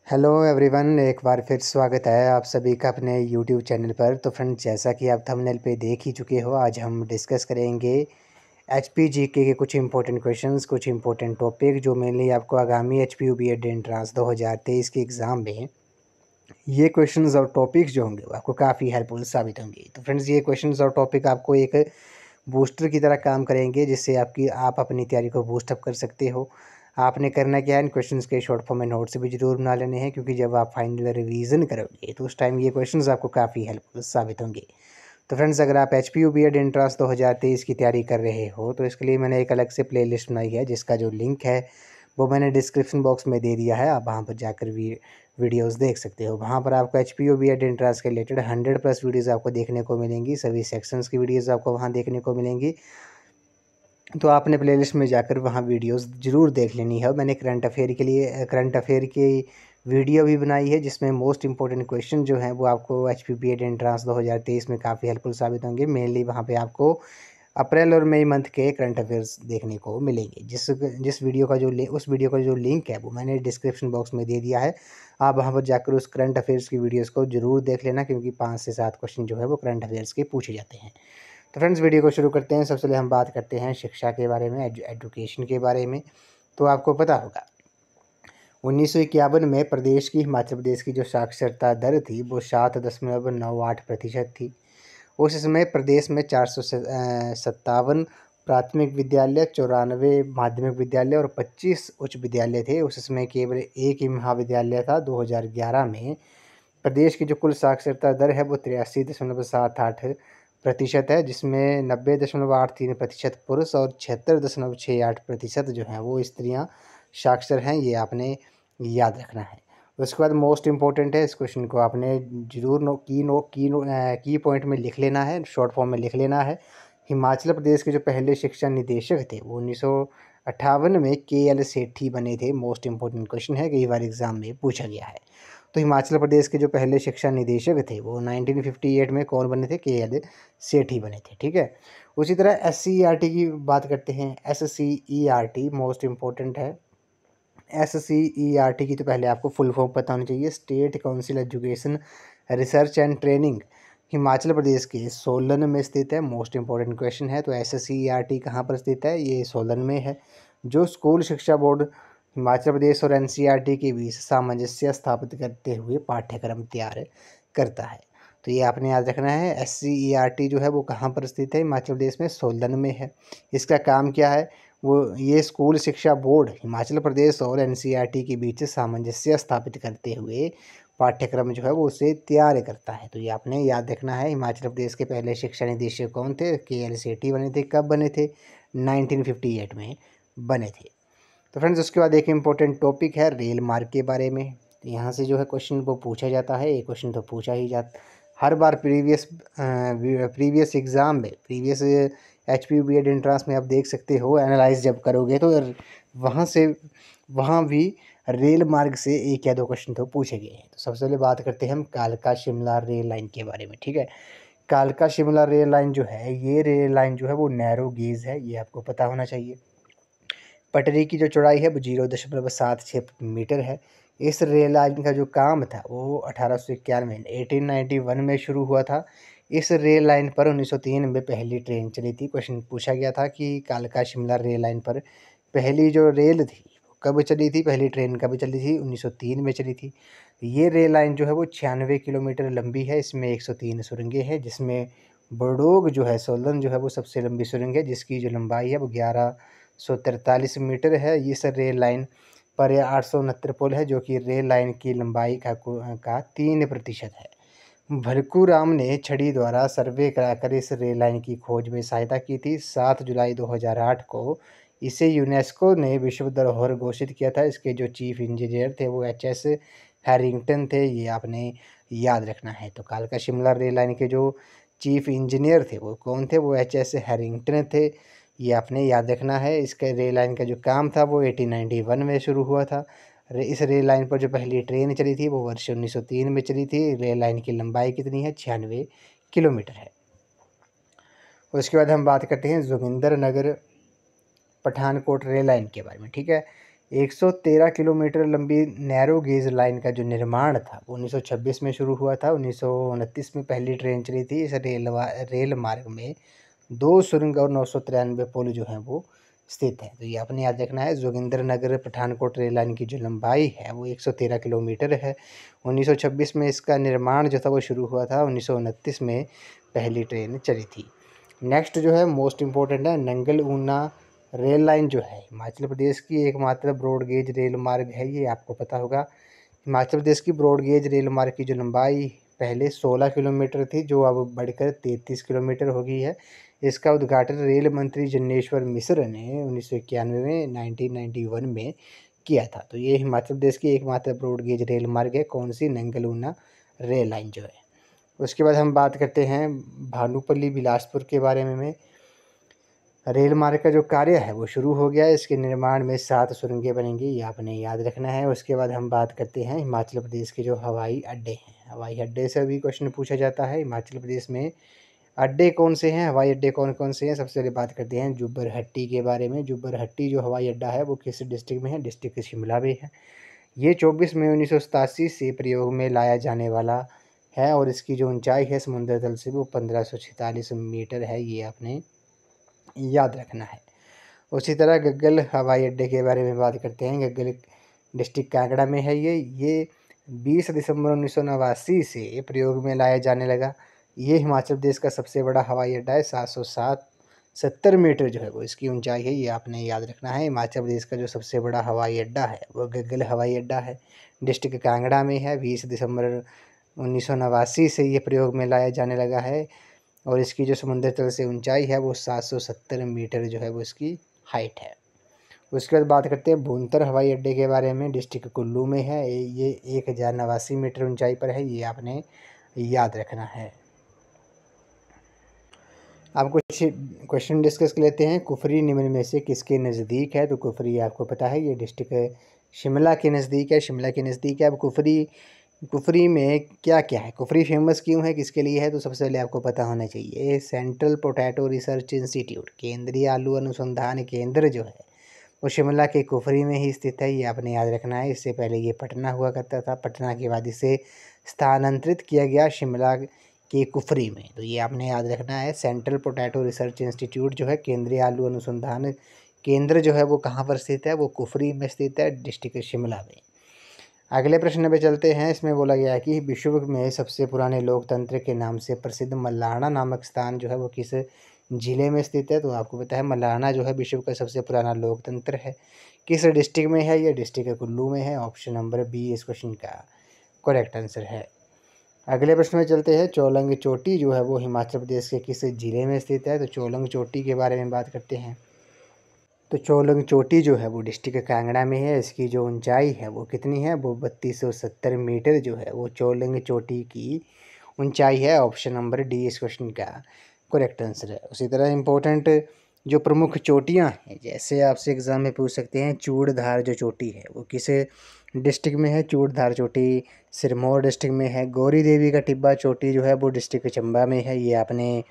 Hello everyone, एक बार फिर स्वागत है आप सभी का अपने यूट्यूब चैनल पर। तो फ्रेंड्स, जैसा कि आप थंबनेल पे देख ही चुके हो, आज हम डिस्कस करेंगे एचपीजीके के कुछ इंपॉर्टेंट क्वेश्चंस, कुछ इंपॉर्टेंट टॉपिक जो मेनली आपको आगामी एचपीयू बीएड एंट्रेंस 2023 के एग्ज़ाम में ये क्वेश्चंस और टॉपिक्स जो होंगे वो आपको काफ़ी हेल्पफुल साबित होंगे। तो फ्रेंड्स, ये क्वेश्चंस और टॉपिक आपको एक बूस्टर की तरह काम करेंगे, जिससे आप अपनी तैयारी को बूस्टअप कर सकते हो। आपने करना क्या है, इन क्वेश्चंस के शॉर्ट फॉर्म में नोट्स भी जरूर बना लेने हैं, क्योंकि जब आप फाइनल रिवीजन करोगे तो उस टाइम ये क्वेश्चंस आपको काफ़ी हेल्पफुल साबित होंगे। तो फ्रेंड्स, अगर आप एचपीयू बीएड एंट्रेंस 2023 की तैयारी कर रहे हो तो इसके लिए मैंने एक अलग से प्लेलिस्ट बनाई है, जिसका जो लिंक है वो मैंने डिस्क्रिप्शन बॉक्स में दे दिया है। आप वहाँ पर जाकर भी वीडियोस देख सकते हो। वहाँ पर आपको एचपीयू बीएड एंट्रेंस के रिलेटेड 100+ वीडियोज़ आपको देखने को मिलेंगी। सभी सेक्शंस की वीडियोज़ आपको वहाँ देखने को मिलेंगी। तो आपने प्लेलिस्ट में जाकर वहाँ वीडियोस ज़रूर देख लेनी है। मैंने करंट अफेयर की वीडियो भी बनाई है, जिसमें मोस्ट इंपॉर्टेंट क्वेश्चन जो हैं वो आपको एचपीयू बीएड एंट्रेंस 2023 में काफ़ी हेल्पफुल साबित होंगे। मेनली वहाँ पे आपको अप्रैल और मई मंथ के करंट अफेयर्स देखने को मिलेंगे। जिस वीडियो का उस वीडियो का जो लिंक है वो मैंने डिस्क्रिप्शन बॉक्स में दे दिया है। आप वहाँ पर जाकर उस करंट अफेयर्स की वीडियोस को ज़रूर देख लेना, क्योंकि 5 से 7 क्वेश्चन जो है वो करंट अफेयर्स के पूछे जाते हैं। तो फ्रेंड्स, वीडियो को शुरू करते हैं। सबसे पहले हम बात करते हैं शिक्षा के बारे में, एजुकेशन के बारे में। तो आपको पता होगा 1951 में प्रदेश की हिमाचल प्रदेश की जो साक्षरता दर थी वो 7.98% थी। उस समय प्रदेश में 457 प्राथमिक विद्यालय, 94 माध्यमिक विद्यालय और 25 उच्च विद्यालय थे। उस समय केवल एक ही महाविद्यालय था। 2011 में प्रदेश की जो कुल साक्षरता दर है वो 83.78% है, जिसमें 90.83% पुरुष और 76.68% जो हैं वो स्त्रियां साक्षर हैं। ये आपने याद रखना है। उसके बाद मोस्ट इम्पोर्टेंट है, इस क्वेश्चन को आपने जरूर की पॉइंट में लिख लेना है, शॉर्ट फॉर्म में लिख लेना है। हिमाचल प्रदेश के जो पहले शिक्षा निदेशक थे वो 1958 में KL सेठी बने थे। मोस्ट इम्पोर्टेंट क्वेश्चन है, कई बार एग्जाम में पूछा गया है। तो हिमाचल प्रदेश के जो पहले शिक्षा निदेशक थे वो 1958 में कौन बने थे? KL सेठी बने थे। ठीक है। उसी तरह SCERT की बात करते हैं। SCERT मोस्ट इम्पोर्टेंट है। SCERT की तो पहले आपको फुल फॉर्म पता होनी चाहिए। State Council Education Research and Training, Himachal Pradesh के सोलन में स्थित है। मोस्ट इम्पोर्टेंट क्वेश्चन है। तो SCERT कहाँ पर स्थित है? ये सोलन में है। जो स्कूल शिक्षा बोर्ड हिमाचल प्रदेश और NCERT के बीच सामंजस्य स्थापित करते हुए पाठ्यक्रम तैयार करता है। तो ये आपने याद रखना है। SCERT जो है वो कहाँ पर स्थित है? हिमाचल प्रदेश में सोलन में है। इसका काम क्या है? ये स्कूल शिक्षा बोर्ड हिमाचल प्रदेश और NCERT के बीच सामंजस्य स्थापित करते हुए पाठ्यक्रम जो है वो उसे तैयार करता है। तो ये आपने याद रखना है। हिमाचल प्रदेश के पहले शिक्षा निदेशक कौन थे? KL सेठी बने थे। कब बने थे? 1958 में बने थे। तो फ्रेंड्स, उसके बाद एक इम्पोर्टेंट टॉपिक है रेल मार्ग के बारे में। तो यहाँ से जो है क्वेश्चन वो पूछा जाता है। एक क्वेश्चन तो पूछा ही जाता हर बार प्रीवियस एग्ज़ाम में, प्रीवियस एचपीयू बीएड एंट्रेंस में आप देख सकते हो। एनालाइज जब करोगे तो वहाँ भी रेल मार्ग से एक या दो क्वेश्चन तो पूछे गए हैं। तो सबसे पहले बात करते हैं हम कालका शिमला रेल लाइन के बारे में। ठीक है। कालका शिमला रेल लाइन जो है, ये रेल लाइन जो है वो नैरो गेज है, ये आपको पता होना चाहिए। पटरी की जो चौड़ाई है वो 0.76 मीटर है। इस रेल लाइन का जो काम था वो 1891 में शुरू हुआ था। इस रेल लाइन पर 1903 में पहली ट्रेन चली थी। क्वेश्चन पूछा गया था कि कालका शिमला रेल लाइन पर पहली जो रेल थी वो कब चली थी, पहली ट्रेन कब चली थी? 1903 में चली थी। ये रेल लाइन जो है वो 96 किलोमीटर लंबी है। इसमें 103 सुरंगें हैं, जिसमें बड़ोग जो है, सोलन जो है वो सबसे लंबी सुरंग है, जिसकी जो लंबाई है वो 1143 मीटर है। इस रेल लाइन पर 869 पुल है, जो कि रेल लाइन की लंबाई का 3% है। भरकू राम ने छड़ी द्वारा सर्वे कराकर इस रेल लाइन की खोज में सहायता की थी। 7 जुलाई 2008 को इसे यूनेस्को ने विश्व धरोहर घोषित किया था। इसके जो चीफ इंजीनियर थे वो HS हैरिंगटन थे। ये आपने याद रखना है। तो कालका शिमला रेल लाइन के जो चीफ इंजीनियर थे वो कौन थे? वो HS हैरिंगटन थे। ये आपने याद रखना है। इसके रेल लाइन का जो काम था वो 1891 में शुरू हुआ था। इस रेल लाइन पर जो पहली ट्रेन चली थी वो वर्ष 1903 में चली थी। रेल लाइन की लंबाई कितनी है? 96 किलोमीटर है। उसके बाद हम बात करते हैं जोगिंदर नगर पठानकोट रेल लाइन के बारे में। ठीक है। 113 किलोमीटर लंबी नैरो गेज लाइन का जो निर्माण था वो 1926 में शुरू हुआ था। 1929 में पहली ट्रेन चली थी। इस रेल मार्ग में 2 सुरंग और 993 पुल जो हैं वो स्थित हैं। तो ये आपने याद रखना है। जोगिंदरनगर पठानकोट रेल लाइन की जो लंबाई है वो 113 किलोमीटर है। 1926 में इसका निर्माण जो था वो शुरू हुआ था। 1929 में पहली ट्रेन चली थी। नेक्स्ट जो है मोस्ट इम्पोर्टेंट है, नंगल ऊना रेल लाइन जो है हिमाचल प्रदेश की एकमात्र ब्रॉड गेज रेल मार्ग है। ये आपको पता होगा। हिमाचल प्रदेश की ब्रॉड गेज रेल मार्ग की जो लंबाई पहले 16 किलोमीटर थी, जो अब बढ़कर 33 किलोमीटर हो गई है। इसका उद्घाटन रेल मंत्री जन्नेश्वर मिश्र ने 1991 में 1991 में किया था। तो ये हिमाचल प्रदेश की एकमात्र ब्रॉड गेज रेल मार्ग है। कौन सी? नंगल ऊना रेल लाइन जो है। उसके बाद हम बात करते हैं भानुपल्ली बिलासपुर के बारे में। रेल मार्ग का जो कार्य है वो शुरू हो गया है। इसके निर्माण में 7 सुरंगें बनेंगी, ये आपने याद रखना है। उसके बाद हम बात करते हैं हिमाचल प्रदेश के जो हवाई अड्डे हैं। हवाई अड्डे से भी क्वेश्चन पूछा जाता है। हिमाचल प्रदेश में अड्डे कौन से हैं, हवाई अड्डे कौन कौन से हैं? सबसे पहले बात करते हैं जुब्बरहट्टी के बारे में। जुब्बरहट्टी जो हवाई अड्डा है वो किस डिस्ट्रिक्ट में है? डिस्ट्रिक्ट शिमला में है। ये 24 मई 1987 से प्रयोग में लाया जाने वाला है और इसकी जो ऊंचाई है समुद्र तल से वो 1546 मीटर है। ये आपने याद रखना है। उसी तरह गग्गल हवाई अड्डे के बारे में बात करते हैं। गग्गल डिस्ट्रिक्ट कांगड़ा में है। ये 20 दिसंबर 1989 से प्रयोग में लाया जाने लगा। ये हिमाचल प्रदेश का सबसे बड़ा हवाई अड्डा है। 770 मीटर जो है वो इसकी ऊंचाई है। ये आपने याद रखना है। हिमाचल प्रदेश का जो सबसे बड़ा हवाई अड्डा है वो गग्गल हवाई अड्डा है, डिस्ट्रिक्ट कांगड़ा में है। 20 दिसंबर 1989 से ये प्रयोग में लाया जाने लगा है और इसकी जो समुद्र तल से ऊंचाई है वो 770 मीटर जो है वो इसकी हाइट है। उसके बाद बात करते हैं भूंतर हवाई अड्डे के बारे में। डिस्ट्रिक्ट कुल्लू में है। ये 1089 मीटर ऊंचाई पर है। ये आपने याद रखना है। अब कुछ क्वेश्चन डिस्कस कर लेते हैं। कुफरी निम्न में से किसके नज़दीक है? तो कुफरी आपको पता है ये डिस्ट्रिक्ट शिमला के नज़दीक है। शिमला के नज़दीक है। अब कुफरी में क्या क्या है? कुफरी फेमस क्यों है, किसके लिए है? तो सबसे पहले आपको पता होना चाहिए सेंट्रल पोटैटो रिसर्च इंस्टीट्यूट, केंद्रीय आलू अनुसंधान केंद्र जो है वो शिमला के कुफरी में ही स्थित है। ये आपने याद रखना है। इससे पहले ये पटना हुआ करता था। पटना के बाद इसे स्थानांतरित किया गया शिमला के कुफरी में। तो ये आपने याद रखना है। सेंट्रल पोटैटो रिसर्च इंस्टीट्यूट जो है, केंद्रीय आलू अनुसंधान केंद्र जो है वो कहाँ पर स्थित है? वो कुफरी में स्थित है, डिस्ट्रिक्ट शिमला में। अगले प्रश्न पे चलते हैं। इसमें बोला गया है कि विश्व में सबसे पुराने लोकतंत्र के नाम से प्रसिद्ध मलाना नामक स्थान जो है वो किस जिले में स्थित है? तो आपको पता है मलाना जो है विश्व का सबसे पुराना लोकतंत्र है। किस डिस्ट्रिक्ट में है? ये डिस्ट्रिक्ट कुल्लू में है। ऑप्शन नंबर बी इस क्वेश्चन का करेक्ट आंसर है। अगले प्रश्न में चलते हैं। चोलंग चोटी जो है वो हिमाचल प्रदेश के किस जिले में स्थित है? तो चोलंग चोटी के बारे में बात करते हैं। तो चोलंग चोटी जो है वो डिस्ट्रिक्ट कांगड़ा में है। इसकी जो ऊंचाई है वो कितनी है? वो 3270 मीटर जो है वो चोलंग चोटी की ऊंचाई है। ऑप्शन नंबर डी इस क्वेश्चन का करेक्ट आंसर है। उसी तरह इम्पोर्टेंट जो प्रमुख चोटियां हैं, जैसे आपसे एग्जाम में पूछ सकते हैं चूड़धार जो चोटी है वो किस डिस्ट्रिक्ट में है? चूड़धार चोटी सिरमौर डिस्ट्रिक्ट में है। गौरी देवी का टिब्बा चोटी जो है वो डिस्ट्रिक्ट चंबा में है। ये आपने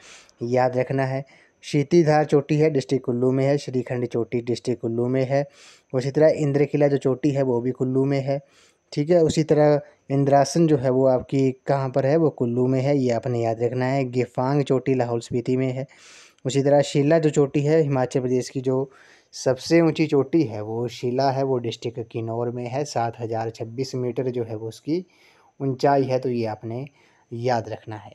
याद रखना है। शीतीधार चोटी है, डिस्ट्रिक्ट कुल्लू में है। श्रीखंड चोटी डिस्ट्रिक्ट कुल्लू में है। उसी तरह इंद्र किला जो चोटी है वो भी कुल्लू में है। ठीक है। उसी तरह इंद्रासन जो है वो आपकी कहाँ पर है? वो कुल्लू में है। ये आपने याद रखना है। गेफांग चोटी लाहौल स्पीति में है। उसी तरह शिला जो चोटी है हिमाचल प्रदेश की जो सबसे ऊंची चोटी है वो शिला है, वो डिस्ट्रिक्ट किन्नौर में है। 7026 मीटर जो है वो उसकी ऊंचाई है। तो ये आपने याद रखना है।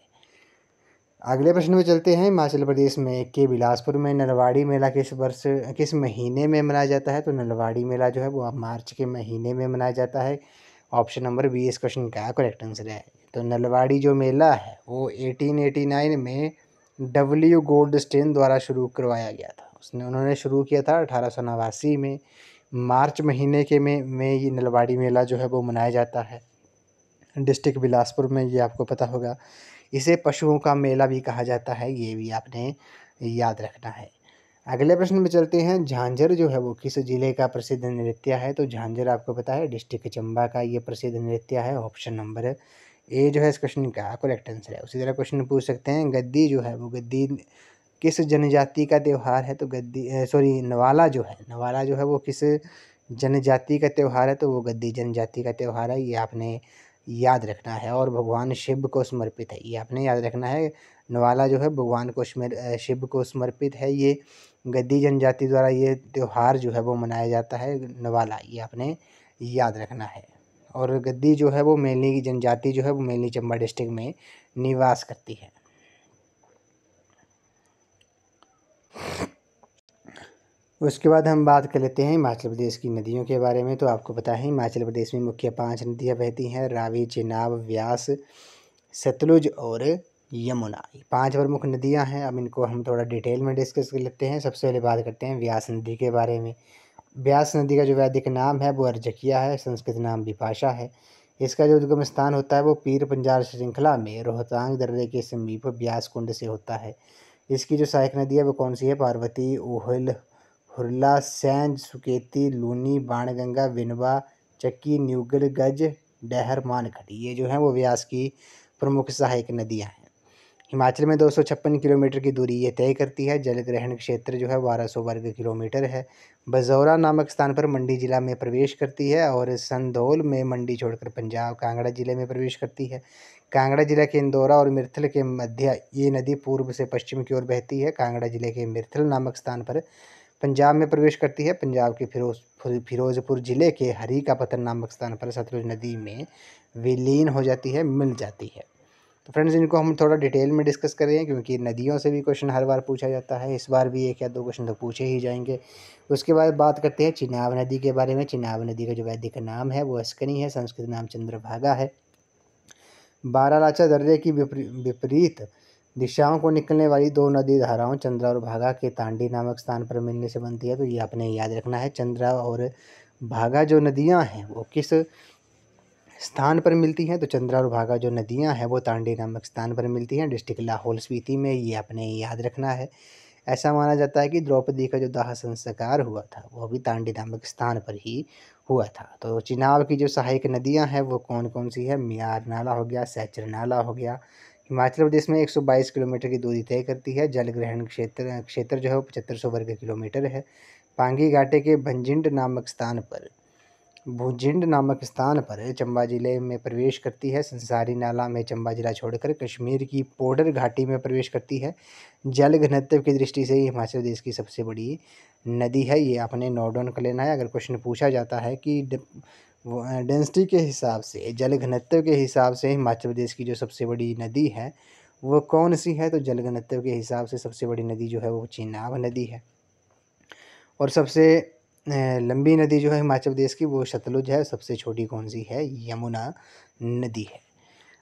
अगले प्रश्न में चलते हैं। हिमाचल प्रदेश में के बिलासपुर में नलवाड़ी मेला किस महीने में मनाया जाता है? तो नलवाड़ी मेला जो है वो मार्च के महीने में मनाया जाता है। ऑप्शन नंबर बी इस क्वेश्चन का करेक्ट आंसर है। तो नलवाड़ी जो मेला है वो 1889 में डब्ल्यू गोल्डस्टेन द्वारा शुरू करवाया गया था। उन्होंने शुरू किया था 1889 में। मार्च महीने के में ये नलवाड़ी मेला जो है वो मनाया जाता है, डिस्ट्रिक्ट बिलासपुर में। ये आपको पता होगा। इसे पशुओं का मेला भी कहा जाता है। ये भी आपने याद रखना है। अगले प्रश्न में चलते हैं। झांझर जो है वो किस जिले का प्रसिद्ध नृत्य है? तो झांझर आपको पता है डिस्ट्रिक्ट चंबा का ये प्रसिद्ध नृत्य है। ऑप्शन नंबर ए जो है इस क्वेश्चन का करेक्ट आंसर है। उसी तरह क्वेश्चन पूछ सकते हैं गद्दी जो है वो गद्दी किस जनजाति का त्यौहार है? तो नवाला जो है वो किस जनजाति का त्यौहार है तो वो गद्दी जनजाति का त्यौहार है, ये आपने याद रखना है। और भगवान शिव को समर्पित है, ये आपने याद रखना है। नवाला जो है भगवान को शिव को समर्पित है। ये गद्दी जनजाति द्वारा ये त्यौहार जो है वो मनाया जाता है, नवाला, ये आपने याद रखना है। और गद्दी जो है वो मेलनी की जनजाति जो है वो मेलनी चंबा डिस्ट्रिक्ट में निवास करती है। उसके बाद हम बात कर लेते हैं हिमाचल प्रदेश की नदियों के बारे में। तो आपको पता है हिमाचल प्रदेश में मुख्य 5 नदियाँ बहती हैं, रावी, चेनाब, व्यास, सतलुज और यमुना। 5 प्रमुख नदियाँ हैं। अब इनको हम थोड़ा डिटेल में डिस्कस कर लेते हैं। सबसे पहले बात करते हैं व्यास नदी के बारे में। व्यास नदी का जो वैदिक नाम है वो अर्जकिया है, संस्कृत नाम विपाशा है। इसका जो उद्गम स्थान होता है वो पीर पंजाल श्रृंखला में रोहतांग दर्रे के समीप ब्यास कुंड से होता है। इसकी जो सहायक नदी है वो कौन सी है? पार्वती, ऊहल, हुरला, सैंज, सुकेती, लूनी, बाणगंगा, विनवा, चक्की, न्यूगल, गज, डहर, मानखड़ी, ये जो है वो व्यास की प्रमुख सहायक नदियाँ हैं। हिमाचल में 256 किलोमीटर की दूरी ये तय करती है। जल ग्रहण क्षेत्र जो है 1200 वर्ग किलोमीटर है। बजौरा नामक स्थान पर मंडी जिला में प्रवेश करती है और संधोल में मंडी छोड़कर पंजाब कांगड़ा जिले में प्रवेश करती है। कांगड़ा जिला के इंदौरा और मिर्थिल के मध्य ये नदी पूर्व से पश्चिम की ओर बहती है। कांगड़ा जिले के मिर्थिल नामक स्थान पर पंजाब में प्रवेश करती है। पंजाब के फिरोजपुर जिले के हरी का पतन नामक स्थान पर सतलुज नदी में विलीन हो जाती है, मिल जाती है। तो फ्रेंड्स इनको हम थोड़ा डिटेल में डिस्कस कर रहे हैं क्योंकि नदियों से भी क्वेश्चन हर बार पूछा जाता है। इस बार भी 1 या 2 क्वेश्चन तो पूछे ही जाएंगे। उसके बाद बात करते हैं चिनाब नदी के बारे में। चिनाब नदी का जो वैदिक नाम है वो अस्कनी है, संस्कृत नाम चंद्रभागा है। बारालाचा दर्रे की विपरीत दिशाओं को निकलने वाली 2 नदी धाराओं चंद्रा और भागा के तांडी नामक स्थान पर मिलने से बनती है। तो ये आपने याद रखना है। चंद्रा और भागा जो नदियां हैं वो किस स्थान पर मिलती हैं? तो चंद्रा और भागा जो नदियां हैं वो तांडी नामक स्थान पर मिलती हैं, डिस्ट्रिक्ट लाहौल स्पीति में, ये आपने याद रखना है। ऐसा माना जाता है कि द्रौपदी का जो दाह संस्कार हुआ था वो भी तांडी नामक स्थान पर ही हुआ था। तो चिनाब की जो सहायक नदियां हैं वो कौन कौन सी है? मियार नाला हो गया, सैचर नाला हो गया। हिमाचल प्रदेश में 122 किलोमीटर की दूरी तय करती है। जल ग्रहण क्षेत्र जो है वो 7500 वर्ग किलोमीटर है। पांगी घाटे के भुजिंड नामक स्थान पर चंबा जिले में प्रवेश करती है। संसारी नाला में चंबा जिला छोड़कर कश्मीर की पोडर घाटी में प्रवेश करती है। जल घनत्व की दृष्टि से हिमाचल प्रदेश की सबसे बड़ी नदी है, ये आपने नोट डाउन कर लेना है। अगर क्वेश्चन पूछा जाता है कि डेंसिटी के हिसाब से, जल घनत्व के हिसाब से हिमाचल प्रदेश की जो सबसे बड़ी नदी है वो कौन सी है? तो जल घनत्व के हिसाब से सबसे बड़ी नदी जो है वो चिनाब नदी है। और सबसे लंबी नदी जो है हिमाचल प्रदेश की वो सतलुज है। सबसे छोटी कौन सी है? यमुना नदी है।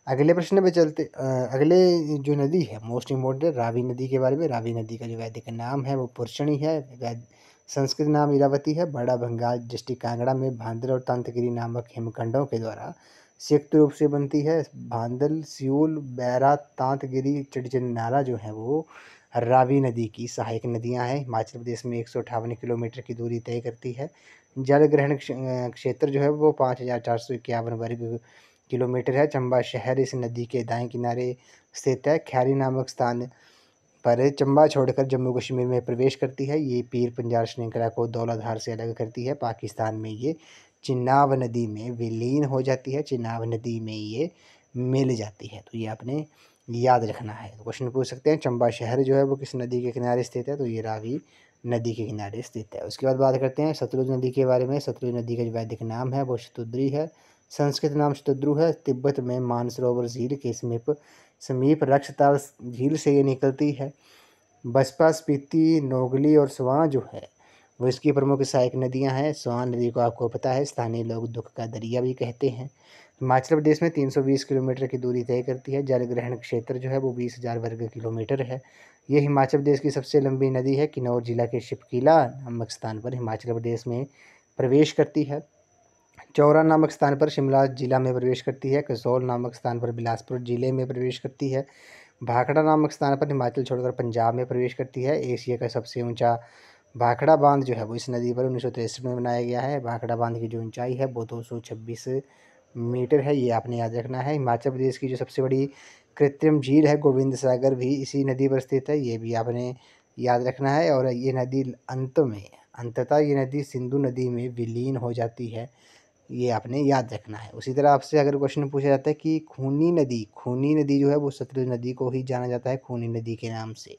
अगले प्रश्न पे चलते अगले जो नदी है मोस्ट इम्पोर्टेंट है रावी नदी के बारे में। रावी नदी का जो वैदिक नाम है वो पुरुषणी है। संस्कृत नाम इरावती है। बड़ा भंगाल डिस्ट्रिक्ट कांगड़ा में भांदल और तांतगिरी नामक हिमखंडों के द्वारा संयुक्त रूप से बनती है। भांदल, सियूल, बैरा, तांतगिरी, चिड़चिन नाला जो है वो रावी नदी की सहायक नदियां हैं। हिमाचल प्रदेश में 158 किलोमीटर की दूरी तय करती है। जल ग्रहण क्षेत्र जो है वो 5451 वर्ग किलोमीटर है। चंबा शहर इस नदी के दाएं किनारे स्थित है। ख्यारी नामक स्थान पर चंबा छोड़कर जम्मू कश्मीर में प्रवेश करती है। ये पीर पंजाल श्रृंखला को धौलाधार से अलग करती है। पाकिस्तान में ये चिनाब नदी में विलीन हो जाती है। चिनाब नदी में ये मिल जाती है। तो ये आपने याद रखना है। तो क्वेश्चन पूछ सकते हैं चंबा शहर जो है वो किस नदी के किनारे स्थित है? तो ये रावी नदी के किनारे स्थित है। उसके बाद बात करते हैं सतलुज नदी के बारे में। सतलुज नदी का जो वैदिक नाम है वो शतुद्री है। संस्कृत नाम शतद्रु है। तिब्बत में मानसरोवर झील के समीप रक्षताल झील से ये निकलती है। बसपा, स्पीति, नोगली और स्वां जो है वो इसकी प्रमुख सहायक नदियां हैं। स्वां नदी को आपको पता है स्थानीय लोग दुख का दरिया भी कहते हैं। हिमाचल प्रदेश में 320 किलोमीटर की दूरी तय करती है। जल ग्रहण क्षेत्र जो है वो 20,000 वर्ग किलोमीटर है। ये हिमाचल प्रदेश की सबसे लंबी नदी है। किन्नौर जिला के शिपकीला नामक स्थान पर हिमाचल प्रदेश में प्रवेश करती है। चौरा नामक स्थान पर शिमला जिला में प्रवेश करती है। कसोल नामक स्थान पर बिलासपुर जिले में प्रवेश करती है। भाखड़ा नामक स्थान पर हिमाचल छोड़कर पंजाब में प्रवेश करती है। एशिया का सबसे ऊंचा भाखड़ा बांध जो है वो इस नदी पर 1963 में बनाया गया है। भाखड़ा बांध की जो ऊंचाई है वो 226 मीटर है, ये आपने याद रखना है। हिमाचल प्रदेश की जो सबसे बड़ी कृत्रिम झील है गोविंद सागर भी इसी नदी पर स्थित है, ये भी आपने याद रखना है। और ये नदी अंत में अंततः ये नदी सिंधु नदी में विलीन हो जाती है, ये आपने याद रखना है। उसी तरह आपसे अगर क्वेश्चन पूछा जाता है कि खूनी नदी जो है वो सतलुज नदी को ही जाना जाता है खूनी नदी के नाम से।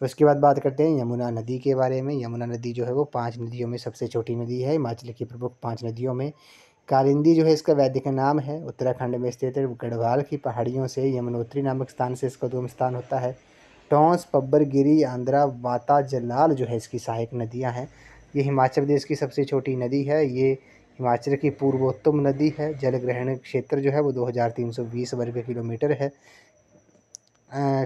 उसके बाद बात करते हैं यमुना नदी के बारे में। यमुना नदी जो है वो 5 नदियों में सबसे छोटी नदी है, हिमाचल की प्रमुख 5 नदियों में। कालिंदी जो है इसका वैदिक नाम है, उत्तराखंड में स्थित है। गढ़वाल की पहाड़ियों से यमुनोत्री नामक स्थान से इसका उद्गम स्थान होता है। टोंस, पब्बर, गिरी, आंध्रा, वाता, जलाल जो है इसकी सहायक नदियां हैं। ये हिमाचल प्रदेश की सबसे छोटी नदी है। ये हिमाचल की पूर्वोत्तम नदी है। जल ग्रहण क्षेत्र जो है वो 2320 वर्ग किलोमीटर है।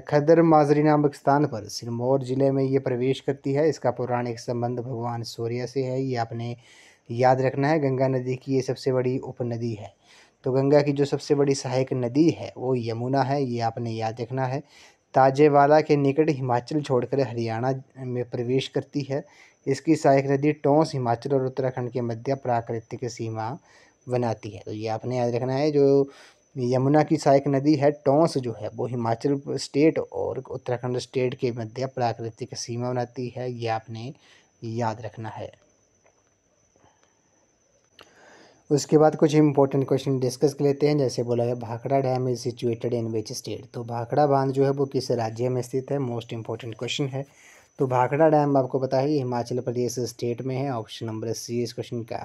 खदर माजरी नामक स्थान पर सिरमौर जिले में ये प्रवेश करती है। इसका पौराणिक संबंध भगवान सूर्य से है, ये आपने याद रखना है। गंगा नदी की ये सबसे बड़ी उपनदी है। तो गंगा की जो सबसे बड़ी सहायक नदी है वो यमुना है, ये आपने याद रखना है। ताजेवाला के निकट हिमाचल छोड़कर हरियाणा में प्रवेश करती है। इसकी सहायक नदी टोंस हिमाचल और उत्तराखंड के मध्य प्राकृतिक सीमा बनाती है, तो ये आपने याद रखना है। जो यमुना की सहायक नदी है टोंस जो है वो हिमाचल स्टेट और उत्तराखंड स्टेट के मध्य प्राकृतिक सीमा बनाती है, ये आपने याद रखना है। उसके बाद कुछ इंपॉर्टेंट क्वेश्चन डिस्कस कर लेते हैं। जैसे बोला है Bhakra dam is situated in which state, तो भाखड़ा बांध जो है वो किस राज्य में स्थित है, मोस्ट इंपॉर्टेंट क्वेश्चन है। तो भाखड़ा डैम आपको पता है ये हिमाचल प्रदेश स्टेट में है। ऑप्शन नंबर सी इस क्वेश्चन का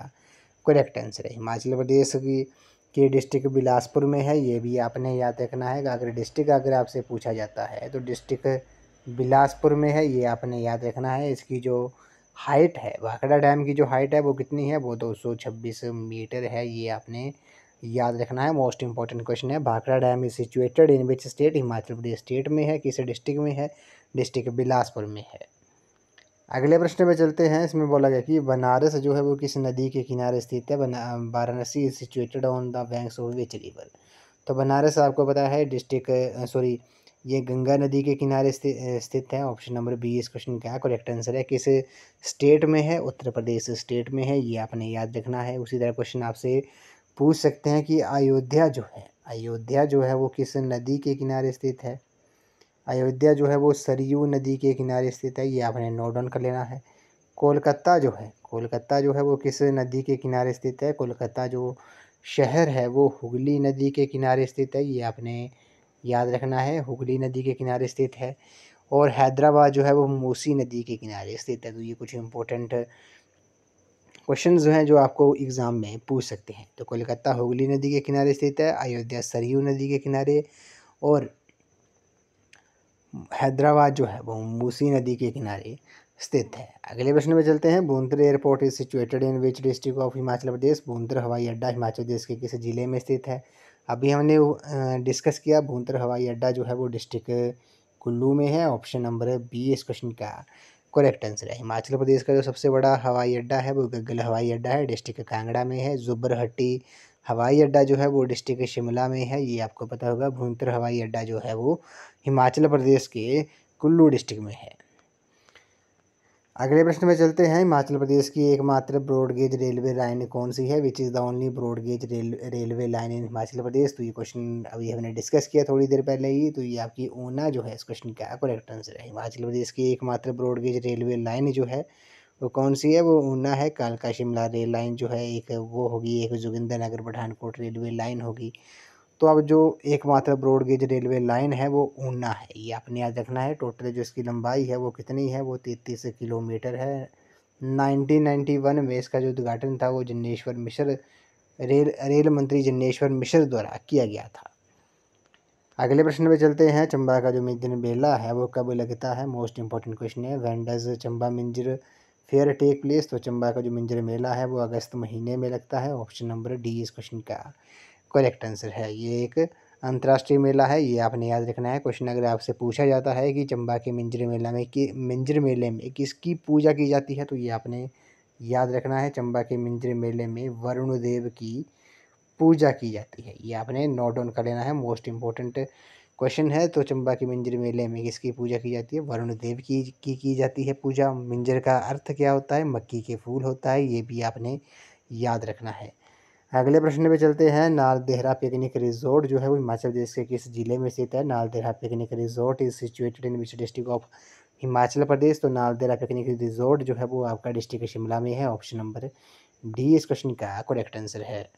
करेक्ट आंसर है। हिमाचल प्रदेश की डिस्ट्रिक्ट बिलासपुर में है, ये भी आपने याद रखना है। अगर डिस्ट्रिक्ट अगर आपसे पूछा जाता है तो डिस्ट्रिक्ट बिलासपुर में है, ये आपने याद रखना है। इसकी जो हाइट है, भाखड़ा डैम की जो हाइट है वो कितनी है, वो 226 मीटर है, ये आपने याद रखना है। मोस्ट इंपॉर्टेंट क्वेश्चन है। Bhakra dam is situated in which state, Himachal Pradesh state में है। किस डिस्ट्रिक्ट में है, डिस्ट्रिक्ट बिलासपुर में है। अगले प्रश्न में चलते हैं। इसमें बोला गया कि बनारस जो है वो किस नदी के किनारे स्थित है। Varanasi is situated on the banks of which river, तो बनारस आपको पता है डिस्ट्रिक्ट सॉरी ये गंगा नदी के किनारे स्थित है। ऑप्शन नंबर बी इस क्वेश्चन का करेक्ट आंसर है। किस स्टेट में है, उत्तर प्रदेश स्टेट में है, ये आपने याद रखना है। उसी तरह क्वेश्चन आपसे पूछ सकते हैं कि अयोध्या जो है वो किस नदी के किनारे स्थित है। अयोध्या जो है वो सरयू नदी के किनारे स्थित है, ये आपने नोट डाउन कर लेना है। कोलकाता जो है वो किस नदी के किनारे स्थित है। कोलकाता जो शहर है वो हुगली नदी के किनारे स्थित है, ये आपने याद रखना है, हुगली नदी के किनारे स्थित है। और हैदराबाद जो है वो मूसी नदी के किनारे स्थित है। तो ये कुछ इंपॉर्टेंट क्वेश्चन जो हैं जो आपको एग्ज़ाम में पूछ सकते हैं। तो कोलकाता हुगली नदी के किनारे स्थित है, अयोध्या सरयू नदी के किनारे, और हैदराबाद जो है वो मूसी नदी के किनारे स्थित है। अगले प्रश्न में चलते हैं। Bhuntar airport is situated in which district of Himachal Pradesh, Bhuntar हवाई अड्डा हिमाचल प्रदेश के किस जिले में स्थित है। अभी हमने डिस्कस किया भूंतर हवाई अड्डा जो है वो डिस्ट्रिक्ट कुल्लू में है। ऑप्शन नंबर बी इस क्वेश्चन का करेक्ट आंसर है। हिमाचल प्रदेश का जो सबसे बड़ा हवाई अड्डा है वो गग्गल हवाई अड्डा है, डिस्ट्रिक्ट कांगड़ा में है। जुब्बरहट्टी हवाई अड्डा जो है वो डिस्ट्रिक्ट शिमला में है, ये आपको पता होगा। भूंतर हवाई अड्डा जो है वो हिमाचल प्रदेश के कुल्लू डिस्ट्रिक्ट में है। अगले प्रश्न में चलते हैं। हिमाचल प्रदेश की एकमात्र ब्रॉडगेज रेलवे लाइन कौन सी है, which is the only broad gauge railway line in Himachal Pradesh. तो ये क्वेश्चन अभी हमने डिस्कस किया थोड़ी देर पहले ही। तो ये आपकी ऊना जो है इस क्वेश्चन का करेक्ट आंसर है। हिमाचल प्रदेश की एकमात्र ब्रॉडगेज रेलवे लाइन जो है वो कौन सी है, वो ऊना है। कालका शिमला रेल लाइन जो है एक वो होगी, एक जोगिंदरनगर पठानकोट रेलवे लाइन होगी। तो अब जो एकमात्र ब्रॉडगेज रेलवे लाइन है वो ऊना है, ये आपने याद रखना है। टोटल जो इसकी लंबाई है वो कितनी है, वो 33 किलोमीटर है। 1991 में इसका जो उद्घाटन था वो जन्नेश्वर मिश्र रेल मंत्री जन्नेश्वर मिश्र द्वारा किया गया था। अगले प्रश्न पे चलते हैं। चंबा का जो मिंजर मेला है वो कब लगता है, मोस्ट इंपॉर्टेंट क्वेश्चन है। When does Chamba Minjar fair take place, तो चंबा का जो मिंजर मेला है वो अगस्त महीने में लगता है। ऑप्शन नंबर डी इस क्वेश्चन का करेक्ट आंसर है। ये एक अंतर्राष्ट्रीय मेला है, ये आपने याद रखना है। क्वेश्चन अगर आपसे पूछा जाता है कि चंबा के मिंजर मेले में किसकी पूजा की जाती है, तो ये आपने याद रखना है। चंबा के मिंजर मेले में वरुण देव की पूजा की जाती है, ये आपने नोट डाउन कर लेना है। मोस्ट इंपॉर्टेंट क्वेश्चन है। तो चंबा के मिंजर मेले में किसकी पूजा की जाती है, वरुण देव की जाती है पूजा। मिंजर का अर्थ क्या होता है, मक्की के फूल होता है, ये भी आपने याद रखना है। अगले प्रश्न पे चलते हैं। नालदेहरा पिकनिक रिजॉर्ट जो है वो हिमाचल प्रदेश के किस जिले में स्थित है। Naldehra picnic resort is situated in which district of Himachal Pradesh, तो नालदेहरा पिकनिक रिजॉर्ट जो है वो आपका डिस्ट्रिक्ट शिमला में है। ऑप्शन नंबर डी इस क्वेश्चन का करेक्ट आंसर है।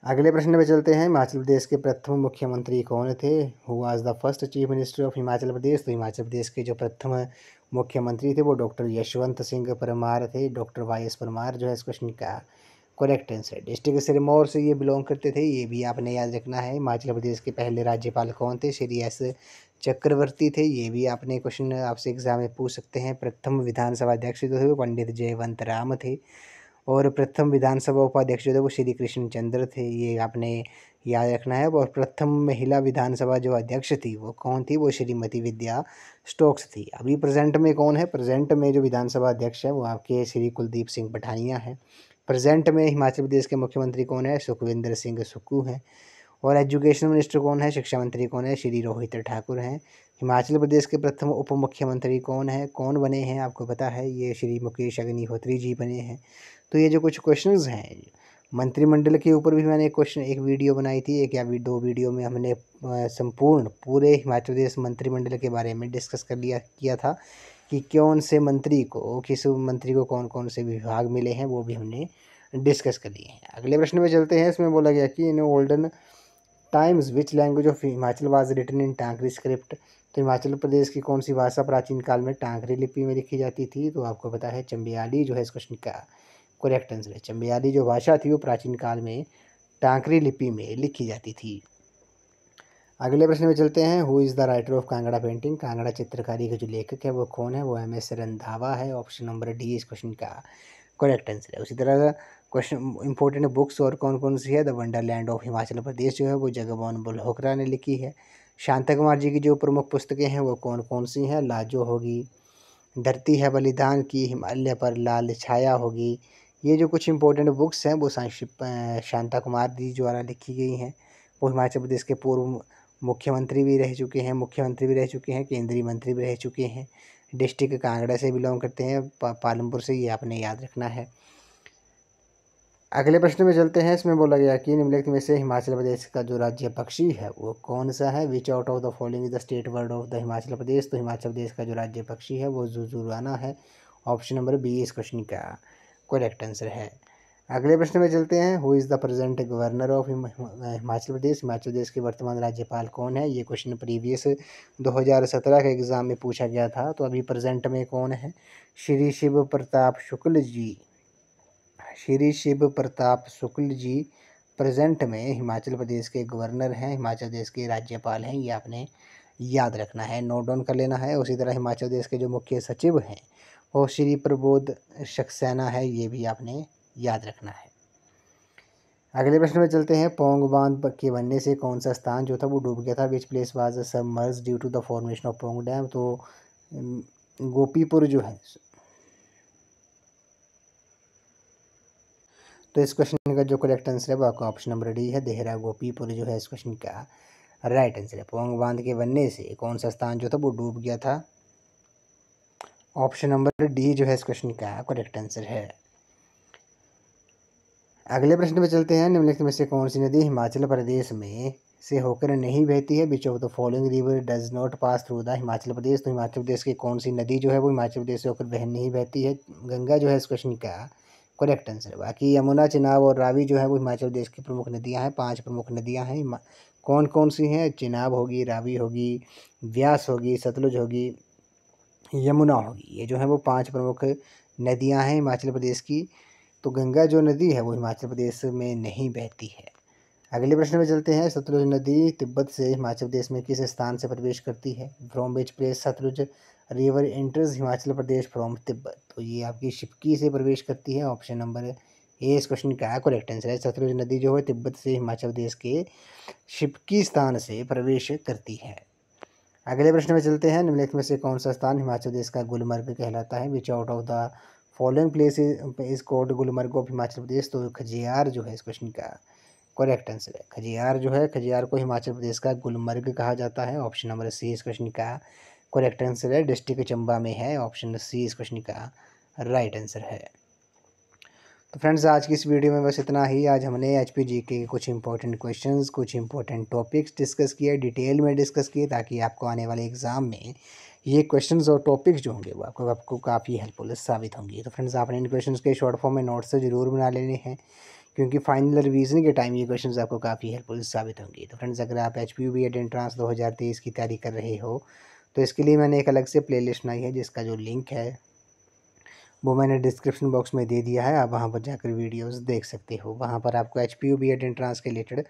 अगले प्रश्न पे चलते हैं। हिमाचल प्रदेश के प्रथम मुख्यमंत्री कौन थे? Who was the first chief minister of Himachal Pradesh? तो हिमाचल प्रदेश के जो प्रथम मुख्यमंत्री थे वो डॉक्टर यशवंत सिंह परमार थे। डॉक्टर वाई एस परमार जो है इस क्वेश्चन का करेक्ट आंसर है। डिस्ट्रिक्ट सिरमौर से ये बिलोंग करते थे, ये भी आपने याद रखना है। हिमाचल प्रदेश के पहले राज्यपाल कौन थे? श्री एस चक्रवर्ती थे। ये भी आपने क्वेश्चन आपसे एग्जाम में पूछ सकते हैं। प्रथम विधानसभा अध्यक्ष जो थे वो पंडित जयवंत राम थे और प्रथम विधानसभा उपाध्यक्ष जो थे वो श्री कृष्ण चंद्र थे, ये आपने याद रखना है। और प्रथम महिला विधानसभा जो अध्यक्ष थी वो कौन थी? वो श्रीमती विद्या स्टोक्स थी। अभी प्रेजेंट में कौन है? प्रेजेंट में जो विधानसभा अध्यक्ष है वो आपके श्री कुलदीप सिंह पठानिया है। प्रेजेंट में हिमाचल प्रदेश के मुख्यमंत्री कौन है? सुखविंदर सिंह सुक्खू हैं। और एजुकेशन मिनिस्टर कौन है? शिक्षा मंत्री कौन है? श्री रोहित ठाकुर हैं। हिमाचल प्रदेश के प्रथम उप मुख्यमंत्री कौन है? कौन बने हैं आपको पता है? ये श्री मुकेश अग्निहोत्री जी बने हैं। तो ये जो कुछ क्वेश्चंस हैं मंत्रिमंडल के ऊपर भी मैंने एक वीडियो बनाई थी, एक या दो वीडियो में हमने संपूर्ण पूरे हिमाचल प्रदेश मंत्रिमंडल के बारे में डिस्कस किया था कि किस मंत्री को कौन कौन से विभाग मिले हैं, वो भी हमने डिस्कस कर लिए हैं। अगले प्रश्न में चलते हैं। इसमें बोला गया कि in olden times which language of Himachal was written in Tankri script? तो हिमाचल प्रदेश की कौन सी भाषा प्राचीन काल में टांकरी लिपि में लिखी जाती थी? तो आपको पता है चंबियाली जो है इस क्वेश्चन का करेक्ट आंसर है। चंबियाली जो भाषा थी वो प्राचीन काल में टांकरी लिपि में लिखी जाती थी। अगले प्रश्न में चलते हैं। Who is the writer of Kangra painting? Kangra चित्रकारी के जो लेखक है वो कौन है? वो MS रंधावा है। ऑप्शन नंबर डी इस क्वेश्चन का करेक्ट आंसर है। उसी तरह क्वेश्चन इंपॉर्टेंट बुक्स और कौन कौन सी है? द वंडरलैंड ऑफ हिमाचल प्रदेश जो है वो जगमोहन बल्होकरा ने लिखी है। शांता कुमार जी की जो प्रमुख पुस्तकें हैं वो कौन कौन सी हैं? लाजो होगी, धरती है बलिदान की, हिमालय पर लाल छाया होगी। ये जो कुछ इंपॉर्टेंट बुक्स हैं वो शांता कुमार जी द्वारा लिखी गई हैं। वो हिमाचल प्रदेश के पूर्व मुख्यमंत्री भी रह चुके हैं, केंद्रीय मंत्री भी रह चुके हैं। डिस्ट्रिक्ट कांगड़ा से बिलोंग करते हैं, पालमपुर से, ये आपने याद रखना है। अगले प्रश्न में चलते हैं। इसमें बोला गया कि निम्नलिखित में से हिमाचल प्रदेश का जो राज्य पक्षी है वो कौन सा है? Which out of the following is the state bird of the Himachal Pradesh? तो हिमाचल प्रदेश का जो राज्य पक्षी है वो जुजुराना है। ऑप्शन नंबर बी इस क्वेश्चन का करेक्ट आंसर है। अगले प्रश्न में चलते हैं। Who is the present governor of Himachal Pradesh? Himachal Pradesh के वर्तमान राज्यपाल कौन है? ये क्वेश्चन प्रीवियस 2017 के एग्ज़ाम में पूछा गया था। तो अभी प्रेजेंट में कौन है? श्री शिव प्रताप शुक्ल जी प्रेजेंट में हिमाचल प्रदेश के गवर्नर हैं, हिमाचल प्रदेश के राज्यपाल हैं। ये आपने याद रखना है, नोट डाउन कर लेना है। उसी तरह हिमाचल प्रदेश के जो मुख्य सचिव हैं वो श्री प्रबोध सक्सेना है, ये भी आपने याद रखना है। अगले प्रश्न में चलते हैं। पौंग बांध के बनने से कौन सा स्थान जो था वो डूब गया था? Which place was submerged due to the formation of Pong dam? तो गोपीपुर जो है, तो इस क्वेश्चन का जो करेक्ट आंसर है वो आपका ऑप्शन नंबर डी है, देहरा गोपीपुर जो है इस क्वेश्चन का राइट आंसर है। पौंग बांध के बनने से कौन सा स्थान जो था वो डूब गया था? ऑप्शन नंबर डी जो है इस क्वेश्चन का करेक्ट आंसर है। अगले प्रश्न पे चलते हैं। निम्नलिखित में से कौन सी नदी हिमाचल प्रदेश में से होकर नहीं बहती है? Which of the following river does not pass through the Himachal Pradesh? तो हिमाचल प्रदेश की कौन सी नदी जो है वो हिमाचल प्रदेश से होकर नहीं बहती है? गंगा जो है इस क्वेश्चन का करेक्ट आंसर। बाकी यमुना, चिनाब और रावी जो है वो हिमाचल प्रदेश की प्रमुख नदियां हैं। 5 प्रमुख नदियां हैं। कौन कौन सी हैं? चिनाब होगी, रावी होगी, व्यास होगी, सतलुज होगी, यमुना होगी। ये जो है वो 5 प्रमुख नदियां हैं हिमाचल प्रदेश की। तो गंगा जो नदी है वो हिमाचल प्रदेश में नहीं बहती है। अगले प्रश्न में चलते हैं। सतलुज नदी तिब्बत से हिमाचल प्रदेश में किस स्थान से प्रवेश करती है? From which place Sutlej river enters Himachal Pradesh from Tibet? तो ये आपकी शिप्की से प्रवेश करती है। ऑप्शन नंबर ए इस क्वेश्चन का करेक्ट आंसर है। सतलुज नदी जो है तिब्बत से हिमाचल प्रदेश के शिप्की स्थान से प्रवेश करती है। अगले प्रश्न में चलते हैं। निम्नलिखित में से कौन सा स्थान हिमाचल प्रदेश का गुलमर्ग कहलाता है? Which out of the following place is called Gulmarg of Himachal Pradesh? तो खजियार जो है इस क्वेश्चन का करेक्ट आंसर है। खजियार को हिमाचल प्रदेश का गुलमर्ग कहा जाता है। ऑप्शन नंबर सी इस क्वेश्चन का करेक्ट आंसर है। डिस्ट्रिक्ट चंबा में है। ऑप्शन सी इस क्वेश्चन का राइट आंसर है। तो फ्रेंड्स आज की इस वीडियो में बस इतना ही। आज हमने HPGK के कुछ इंपॉर्टेंट क्वेश्चंस, कुछ इंपॉर्टेंट टॉपिक्स डिस्कस किए, डिटेल में डिस्कस किए, ताकि आपको आने वाले एग्ज़ाम में ये क्वेश्चंस और टॉपिक्स जो होंगे वो आपको काफ़ी हेल्पफुल साबित होंगे। तो फ्रेंड्स आपने इन क्वेश्चंस के शॉर्ट फॉर्म में नोट्स तो ज़रूर बना लेने हैं, क्योंकि फाइनल रिवीजन के टाइम ये क्वेश्चंस आपको काफ़ी हेल्पफुल साबित होंगे। तो फ्रेंड्स अगर आप HPU एंट्रेंस 2023 की तैयारी कर रहे हो तो इसके लिए मैंने एक अलग से प्लेलिस्ट बनाई है, जिसका जो लिंक है वो मैंने डिस्क्रिप्शन बॉक्स में दे दिया है। आप वहाँ पर जाकर वीडियोस देख सकते हो। वहाँ पर आपको HPU एंट्रेंस के रिलेटेड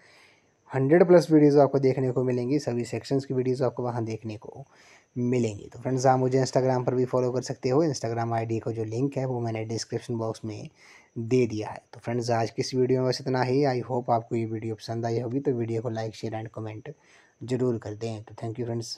100+ वीडियोस आपको देखने को मिलेंगी। सभी सेक्शंस की वीडियोस आपको वहाँ देखने को मिलेंगी। तो फ्रेंड्स आप मुझे इंस्टाग्राम पर भी फॉलो कर सकते हो। इंस्टाग्राम आईडी को जो लिंक है वो मैंने डिस्क्रिप्शन बॉक्स में दे दिया है। तो फ्रेंड्स आज की इस वीडियो में बस इतना ही। आई होप आपको ये वीडियो पसंद आई होगी। तो वीडियो को लाइक शेयर एंड कमेंट जरूर कर दें। तो थैंक यू फ्रेंड्स।